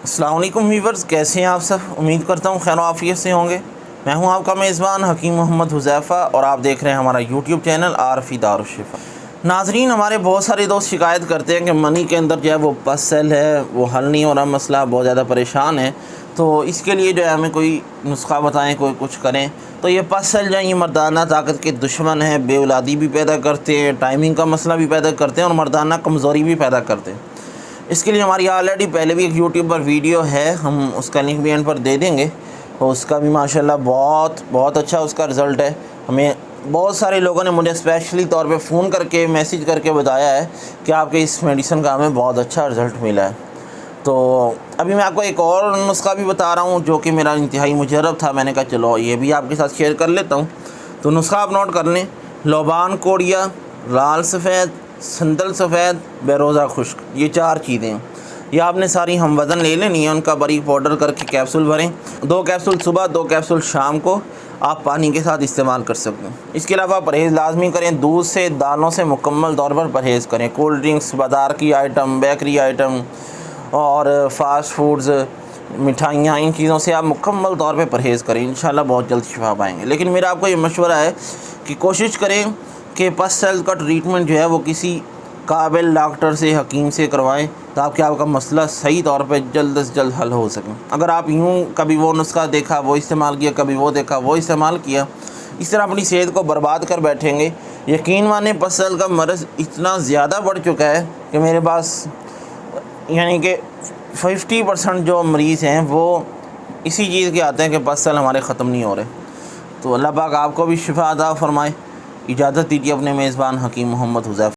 अस्सलाम वालेकुम व्यूअर्स, कैसे हैं आप सब। उम्मीद करता हूँ खैर आफियत से होंगे। मैं हूँ आपका मेज़बान हकीम मोहम्मद हुज़ैफ़ा और आप देख रहे हैं हमारा यूट्यूब चैनल आरफी दारुश्शिफ़ा। नाज़रीन, हमारे बहुत सारे दोस्त शिकायत करते हैं कि मनी के अंदर जो है वो पस सेल है, वो हल नहीं हो रहा मसला, बहुत ज़्यादा परेशान है। तो इसके लिए जो है हमें कोई नुस्खा बताएं, कोई कुछ करें। तो ये पस सेल जो है ये मर्दाना ताकत के दुश्मन है, बेऔलादी भी पैदा करते हैं, टाइमिंग का मसला भी पैदा करते हैं और मर्दाना कमज़ोरी भी पैदा करते हैं। इसके लिए हमारी ऑलरेडी पहले भी एक यूट्यूब पर वीडियो है, हम उसका लिंक भी एंड पर दे देंगे। और उसका भी माशाल्लाह बहुत अच्छा उसका रिज़ल्ट है। हमें बहुत सारे लोगों ने मुझे स्पेशली तौर पे फ़ोन करके मैसेज करके बताया है कि आपके इस मेडिसिन का हमें बहुत अच्छा रिज़ल्ट मिला है। तो अभी मैं आपको एक और नुस्खा भी बता रहा हूँ जो कि मेरा इंतहाई मुजर्रब था। मैंने कहा चलो ये भी आपके साथ शेयर कर लेता हूँ। तो नुस्खा आप नोट कर लें। लोबान कोड़िया, लाल सफ़ेद, संदल सफ़ेद, बेरोज़ा खुश्क, ये 4 चीज़ें ये आपने सारी हम वज़न ले लेनी है। उनका बारीक पाउडर करके कैप्सूल भरें। 2 कैप्सूल सुबह, 2 कैप्सूल शाम को आप पानी के साथ इस्तेमाल कर सकते हैं। इसके अलावा परहेज़ लाजमी करें। दूध से, दालों से मुकम्मल तौर पर परहेज़ करें। कोल्ड ड्रिंक्स, बाज़ार की आइटम, बेकरी आइटम और फास्ट फूड्स, मिठाइयाँ, इन चीज़ों से आप मुकम्मल तौर पे परहेज़ करें। इंशाल्लाह बहुत जल्द शिफा पाएंगे। लेकिन मेरा आपको ये मशवरा है कि कोशिश करें कि पस सेल का ट्रीटमेंट जो है वो किसी काबिल डॉक्टर से, हकीम से करवाएं ताकि आपका मसला सही तौर पे जल्द से जल्द हल हो सके। अगर आप यूँ कभी वो नुस्खा देखा वो इस्तेमाल किया, कभी वो देखा वो इस्तेमाल किया, इस तरह अपनी सेहत को बर्बाद कर बैठेंगे। यकीन माने पस सेल का मर्ज़ इतना ज़्यादा बढ़ चुका है कि मेरे पास यानी कि 50% जो मरीज़ हैं वो इसी चीज़ के आते हैं कि पस सेल हमारे ख़त्म नहीं हो रहे। तो अल्लाह पाक आपको भी शिफा अता फ़रमाए। इजाज़त दीजिए अपने मेज़बान हकीम मोहम्मद हुज़ैफ़ा।